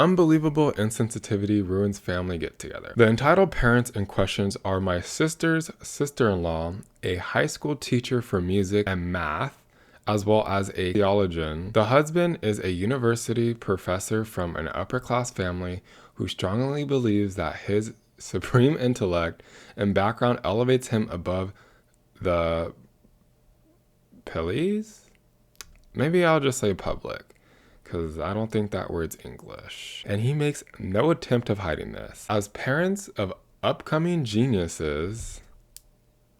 Unbelievable insensitivity ruins family get-together. The entitled parents in questions are my sister's sister-in-law, a high school teacher for music and math, as well as a theologian. The husband is a university professor from an upper-class family who strongly believes that his supreme intellect and background elevates him above the police? Maybe I'll just say public, because I don't think that word's English. And he makes no attempt of hiding this. As parents of upcoming geniuses,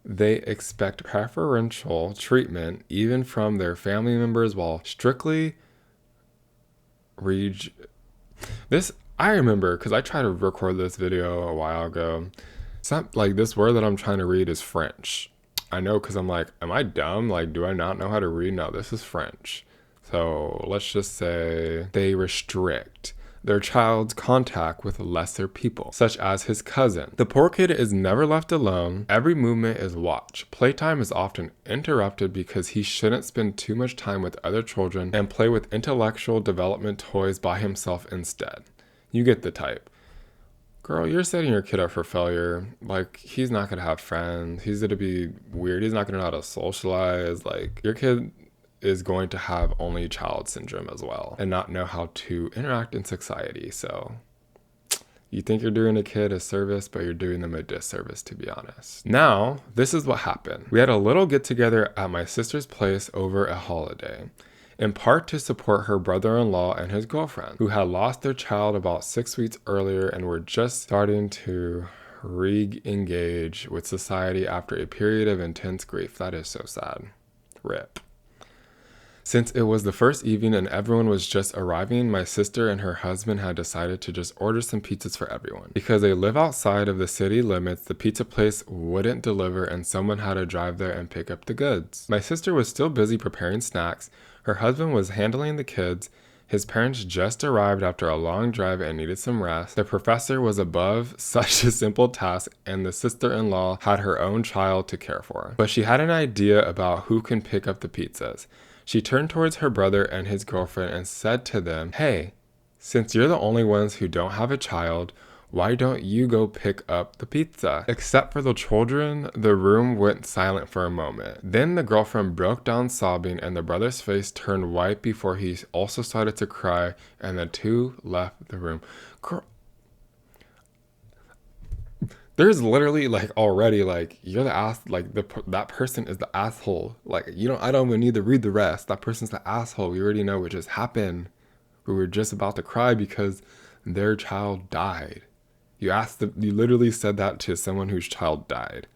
they expect preferential treatment even from their family members while strictly this I remember because I tried to record this video a while ago. Like this word that I'm trying to read is French. I know because I'm like, am I dumb? Like, do I not know how to read? No, this is French. So let's just say they restrict their child's contact with lesser people, such as his cousin. The poor kid is never left alone. Every movement is watched. Playtime is often interrupted because he shouldn't spend too much time with other children and play with intellectual development toys by himself instead. You get the type. Girl, you're setting your kid up for failure. Like, he's not gonna have friends. He's gonna be weird. He's not gonna know how to socialize. Like, your kid is going to have only child syndrome as well and not know how to interact in society. So you think you're doing a kid a service, but you're doing them a disservice, to be honest. Now, this is what happened. We had a little get together at my sister's place over a holiday, in part to support her brother-in-law and his girlfriend, who had lost their child about 6 weeks earlier and were just starting to re-engage with society after a period of intense grief. That is so sad. RIP. Since it was the first evening and everyone was just arriving, my sister and her husband had decided to just order some pizzas for everyone. Because they live outside of the city limits, the pizza place wouldn't deliver and someone had to drive there and pick up the goods. My sister was still busy preparing snacks. Her husband was handling the kids. His parents just arrived after a long drive and needed some rest. The professor was above such a simple task, and the sister-in-law had her own child to care for. But she had an idea about who can pick up the pizzas. She turned towards her brother and his girlfriend and said to them, "Hey, since you're the only ones who don't have a child, why don't you go pick up the pizza?" Except for the children, the room went silent for a moment. Then the girlfriend broke down sobbing and the brother's face turned white before he also started to cry, and the two left the room. Girl, there's literally like already like you're the ass, like that person is the asshole. Like I don't even need to read the rest. That person's the asshole. We already know what just happened. We were just about to cry because their child died. You literally said that to someone whose child died.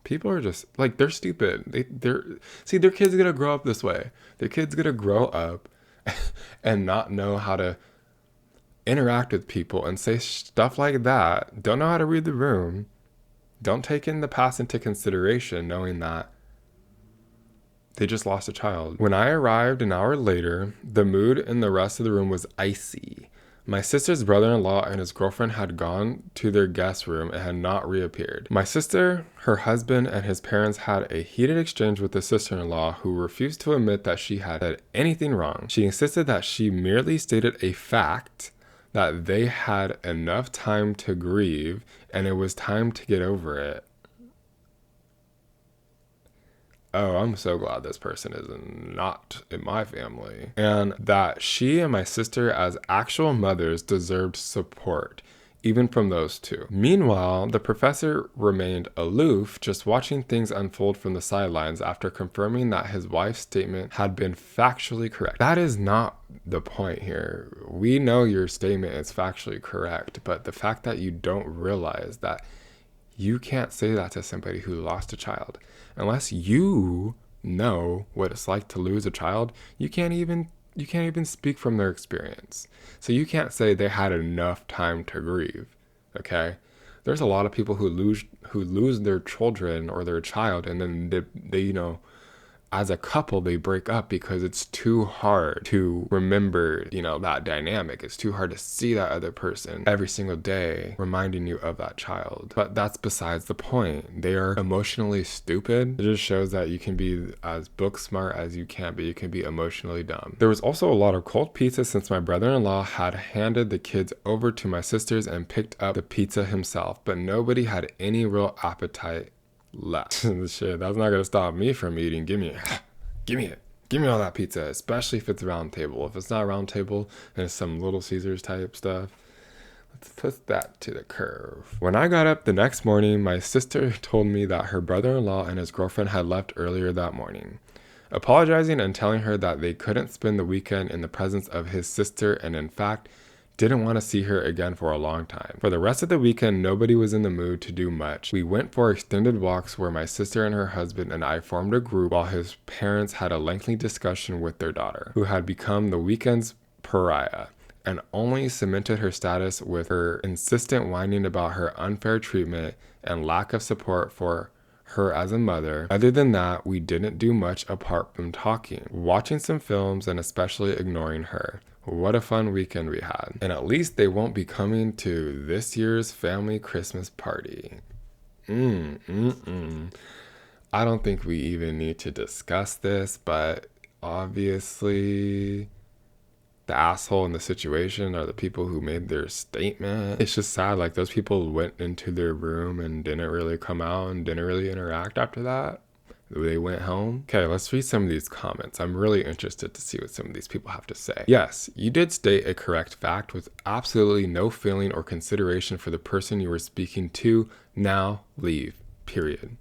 People are just like, they're stupid. Their kid's gonna grow up this way. Their kid's gonna grow up and not know how to interact with people and say stuff like that. Don't know how to read the room. Don't take in the past into consideration, knowing that they just lost a child. When I arrived an hour later, the mood in the rest of the room was icy. My sister's brother-in-law and his girlfriend had gone to their guest room and had not reappeared. My sister, her husband, and his parents had a heated exchange with the sister-in-law, who refused to admit that she had said anything wrong. She insisted that she merely stated a fact, that they had enough time to grieve and it was time to get over it. Oh, I'm so glad this person is not in my family. And that she and my sister as actual mothers deserved support, even from those two. Meanwhile, the professor remained aloof, just watching things unfold from the sidelines after confirming that his wife's statement had been factually correct. That is not the point here. We know your statement is factually correct, but the fact that you don't realize that you can't say that to somebody who lost a child. Unless you know what it's like to lose a child, you can't even speak from their experience. So you can't say they had enough time to grieve, okay? There's a lot of people who lose their children or their child, and then they as a couple, they break up because it's too hard to remember, that dynamic. It's too hard to see that other person every single day reminding you of that child. But that's besides the point. They are emotionally stupid. It just shows that you can be as book smart as you can, but you can be emotionally dumb. There was also a lot of cold pizza since my brother-in-law had handed the kids over to my sisters and picked up the pizza himself, but nobody had any real appetite left. Shit, that's not gonna stop me from eating. Give me it. Give me all that pizza, especially if it's round table. If it's not round table and it's some Little Caesars type stuff, let's put that to the curve. When I got up the next morning, my sister told me that her brother-in-law and his girlfriend had left earlier that morning. Apologizing and telling her that they couldn't spend the weekend in the presence of his sister and in fact, didn't want to see her again for a long time. For the rest of the weekend, nobody was in the mood to do much. We went for extended walks where my sister and her husband and I formed a group while his parents had a lengthy discussion with their daughter, who had become the weekend's pariah, and only cemented her status with her insistent whining about her unfair treatment and lack of support for her as a mother. Other than that, we didn't do much apart from talking, watching some films, and especially ignoring her. What a fun weekend we had. And at least they won't be coming to this year's family Christmas party. I don't think we even need to discuss this, but obviously the asshole in the situation are the people who made their statement. It's just sad, like those people went into their room and didn't really come out and didn't really interact after that. They went home. Okay, let's read some of these comments. I'm really interested to see what some of these people have to say. Yes, you did state a correct fact with absolutely no feeling or consideration for the person you were speaking to. Now leave. Period.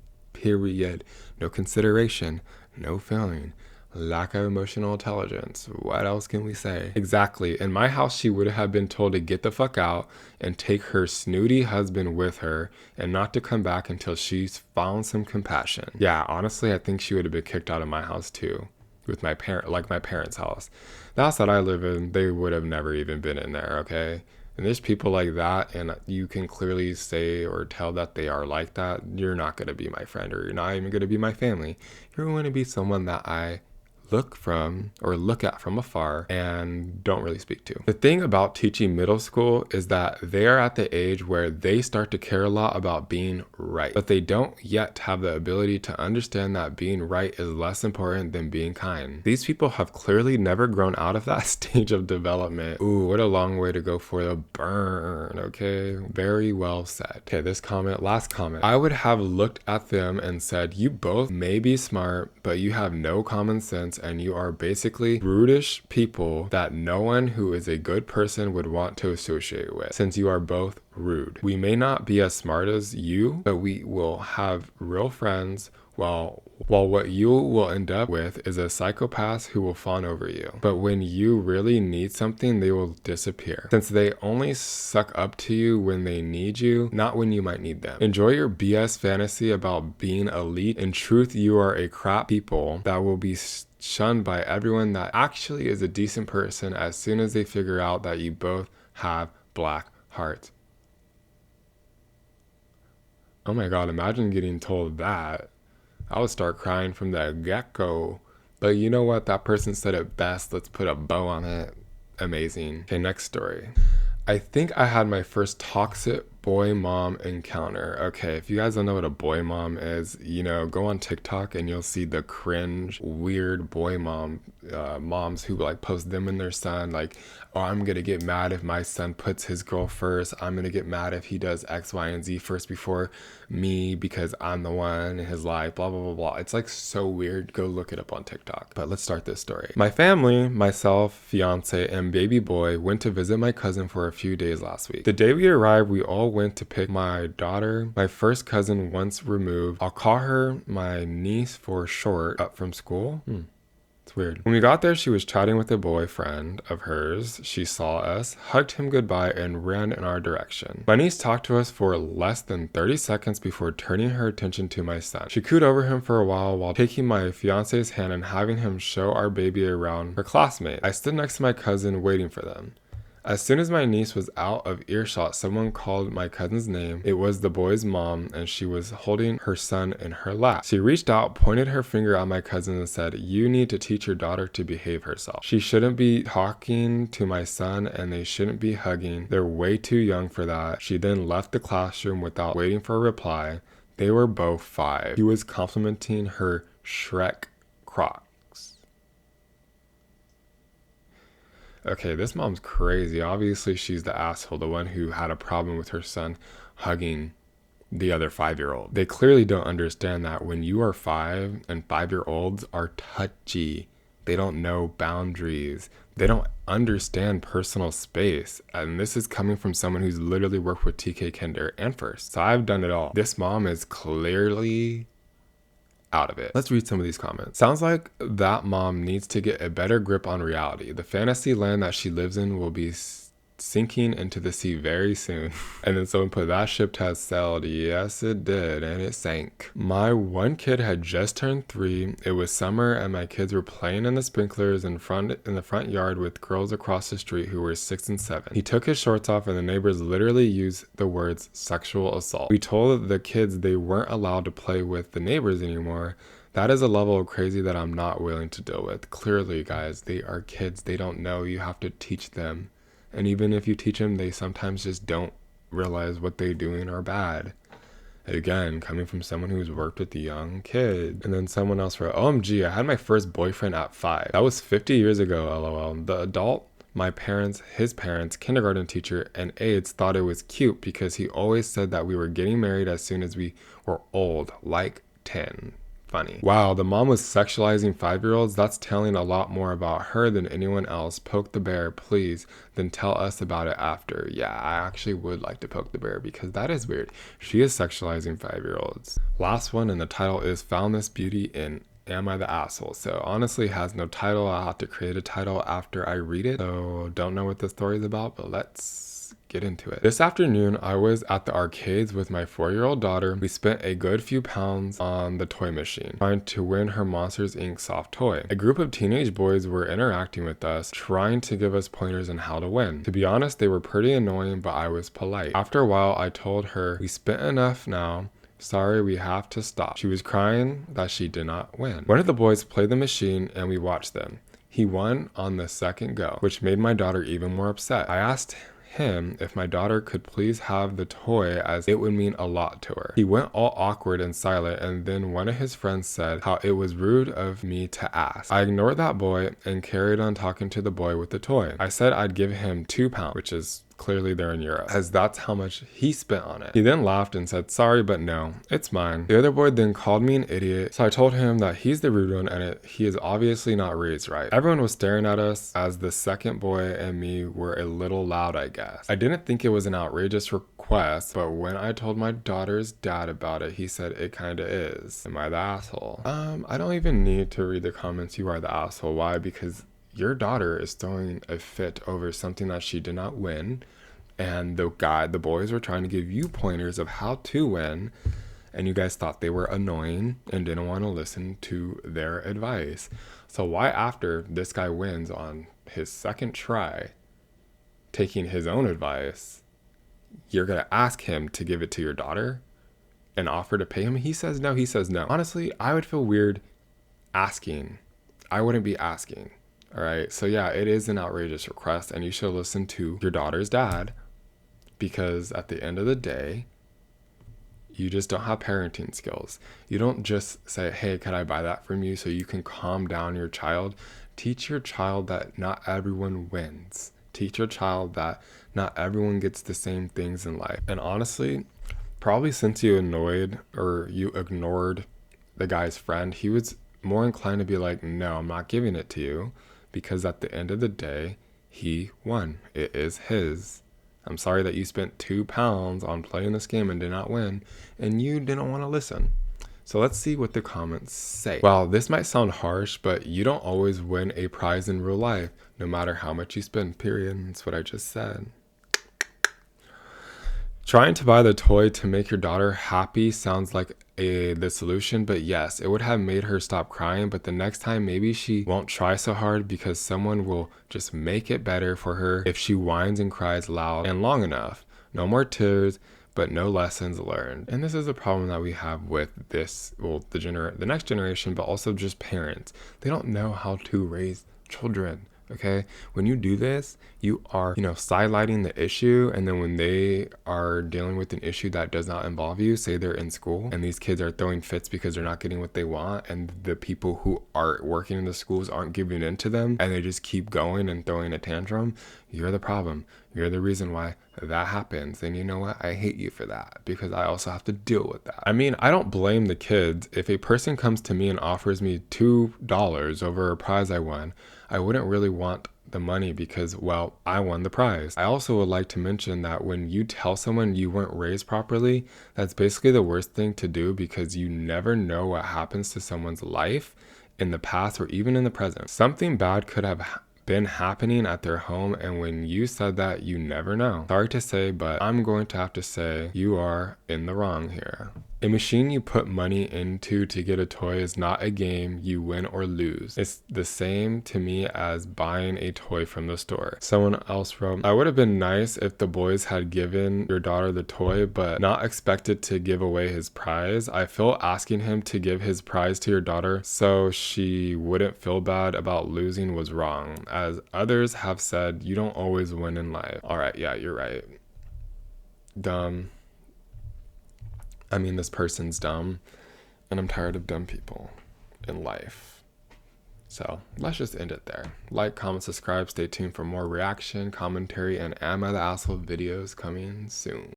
No consideration, no feeling. Lack of emotional intelligence. What else can we say? Exactly. In my house, she would have been told to get the fuck out and take her snooty husband with her and not to come back until she's found some compassion. Yeah, honestly, I think she would have been kicked out of my house too. With my parents' house. The house that I live in, they would have never even been in there, okay? And there's people like that, and you can clearly say or tell that they are like that. You're not going to be my friend, or you're not even going to be my family. You're going to be someone that I look at from afar and don't really speak to. The thing about teaching middle school is that they are at the age where they start to care a lot about being right, but they don't yet have the ability to understand that being right is less important than being kind. These people have clearly never grown out of that stage of development. Ooh, what a long way to go for the burn, okay? Very well said. Okay, last comment. I would have looked at them and said, you both may be smart, but you have no common sense and you are basically brutish people that no one who is a good person would want to associate with, since you are both rude. We may not be as smart as you, but we will have real friends, while what you will end up with is a psychopath who will fawn over you. But when you really need something, they will disappear, since they only suck up to you when they need you, not when you might need them. Enjoy your BS fantasy about being elite. In truth, you are a crap people that will be shunned by everyone that actually is a decent person as soon as they figure out that you both have black hearts. Oh my god, imagine getting told that. I would start crying from the get-go. But you know what? That person said it best. Let's put a bow on it. Amazing. Okay, next story. I think I had my first toxic boy mom encounter. Okay, if you guys don't know what a boy mom is, go on TikTok and you'll see the cringe, weird boy moms who like post them and their son like, oh, I'm gonna get mad if my son puts his girl first. I'm gonna get mad if he does X, Y, and Z first before me because I'm the one in his life, blah, blah, blah, blah. It's like so weird. Go look it up on TikTok. But let's start this story. My family, myself, fiance, and baby boy went to visit my cousin for a few days last week. The day we arrived, we all went to pick my daughter, my first cousin once removed. I'll call her my niece for short, up from school. It's weird. When we got there, she was chatting with a boyfriend of hers. She saw us, hugged him goodbye, and ran in our direction. My niece talked to us for less than 30 seconds before turning her attention to my son. She cooed over him for a while taking my fiance's hand and having him show our baby around her classmate. I stood next to my cousin waiting for them. As soon as my niece was out of earshot, someone called my cousin's name. It was the boy's mom, and she was holding her son in her lap. She reached out, pointed her finger at my cousin and said, "You need to teach your daughter to behave herself. She shouldn't be talking to my son, and they shouldn't be hugging. They're way too young for that." She then left the classroom without waiting for a reply. They were both 5. He was complimenting her Shrek Crocs. Okay, this mom's crazy. Obviously, she's the asshole, the one who had a problem with her son hugging the other 5-year-old. They clearly don't understand that when you are 5 and 5-year-olds are touchy. They don't know boundaries. They don't understand personal space. And this is coming from someone who's literally worked with TK Kinder and First. So I've done it all. This mom is clearly out of it. Let's read some of these comments. Sounds like that mom needs to get a better grip on reality. The fantasy land that she lives in will be sinking into the sea very soon. And then someone put, that ship has sailed. Yes, it did, and it sank. My one kid had just turned 3. It was summer, and my kids were playing in the sprinklers in the front yard with girls across the street who were 6 and 7. He took his shorts off, and the neighbors literally used the words sexual assault. We told the kids they weren't allowed to play with the neighbors anymore. That is a level of crazy that I'm not willing to deal with. Clearly, guys, they are kids. They don't know. You have to teach them. And even if you teach them, they sometimes just don't realize what they're doing are bad. Again, coming from someone who's worked with a young kid. And then someone else wrote, OMG, I had my first boyfriend at 5. That was 50 years ago, LOL. The adult, my parents, his parents, kindergarten teacher, and aides thought it was cute because he always said that we were getting married as soon as we were old, like 10. Funny. Wow, the mom was sexualizing 5-year-olds? That's telling a lot more about her than anyone else. Poke the bear, please, then tell us about it after. Yeah, I actually would like to poke the bear because that is weird. She is sexualizing 5-year-olds. Last one, and the title is Found This Beauty in Am I the Asshole? So honestly has no title. I'll have to create a title after I read it. So don't know what the story is about, but let's get into it. This afternoon, I was at the arcades with my 4-year-old daughter. We spent a good few pounds on the toy machine, trying to win her Monsters Inc. soft toy. A group of teenage boys were interacting with us, trying to give us pointers on how to win. To be honest, they were pretty annoying, but I was polite. After a while, I told her, we spent enough now. Sorry, we have to stop. She was crying that she did not win. One of the boys played the machine and we watched them. He won on the second go, which made my daughter even more upset. I asked him if my daughter could please have the toy as it would mean a lot to her. He went all awkward and silent, and then one of his friends said how it was rude of me to ask. I ignored that boy and carried on talking to the boy with the toy. I said I'd give him £2, which is clearly they're in Europe, as that's how much he spent on it. He then laughed and said, sorry, but no, it's mine. The other boy then called me an idiot, so I told him that he's the rude one and he is obviously not raised right. Everyone was staring at us as the second boy and me were a little loud, I guess. I didn't think it was an outrageous request, but when I told my daughter's dad about it, he said it kinda is. Am I the asshole? I don't even need to read the comments, you are the asshole. Why? Because your daughter is throwing a fit over something that she did not win, and the boys were trying to give you pointers of how to win, and you guys thought they were annoying and didn't want to listen to their advice. So why, after this guy wins on his second try, taking his own advice, you're gonna ask him to give it to your daughter and offer to pay him? He says no. Honestly, I would feel weird asking. I wouldn't be asking. All right, so yeah, it is an outrageous request, and you should listen to your daughter's dad, because at the end of the day, you just don't have parenting skills. You don't just say, hey, can I buy that from you so you can calm down your child? Teach your child that not everyone wins. Teach your child that not everyone gets the same things in life. And honestly, probably since you ignored the guy's friend, he was more inclined to be like, no, I'm not giving it to you. Because at the end of the day, he won. It is his. I'm sorry that you spent £2 on playing this game and did not win, and you didn't want to listen. So let's see what the comments say. Wow, this might sound harsh, but you don't always win a prize in real life, no matter how much you spend, period. That's what I just said. Trying to buy the toy to make your daughter happy sounds like the solution, but yes, it would have made her stop crying, but the next time maybe she won't try so hard because someone will just make it better for her if she whines and cries loud and long enough. No more tears, but no lessons learned. And this is a problem that we have with this, well, the next generation, but also just parents. They don't know how to raise children. Okay, when you do this, you are, sidelighting the issue. And then when they are dealing with an issue that does not involve you, say they're in school and these kids are throwing fits because they're not getting what they want, and the people who are working in the schools aren't giving in to them, and they just keep going and throwing a tantrum, you're the problem. You're the reason why that happens. And you know what? I hate you for that, because I also have to deal with that. I mean, I don't blame the kids. If a person comes to me and offers me $2 over a prize I won, I wouldn't really want the money because, well, I won the prize. I also would like to mention that when you tell someone you weren't raised properly, that's basically the worst thing to do, because you never know what happens to someone's life in the past or even in the present. Something bad could have been happening at their home, and when you said that, you never know. Sorry to say, but I'm going to have to say you are in the wrong here. A machine you put money into to get a toy is not a game you win or lose. It's the same to me as buying a toy from the store. Someone else wrote, I would have been nice if the boys had given your daughter the toy, but not expected to give away his prize. I feel asking him to give his prize to your daughter so she wouldn't feel bad about losing was wrong. As others have said, you don't always win in life. All right, yeah, you're right. Dumb. I mean, this person's dumb, and I'm tired of dumb people in life. So let's just end it there. Like, comment, subscribe, stay tuned for more reaction, commentary, and Am I the Asshole videos coming soon.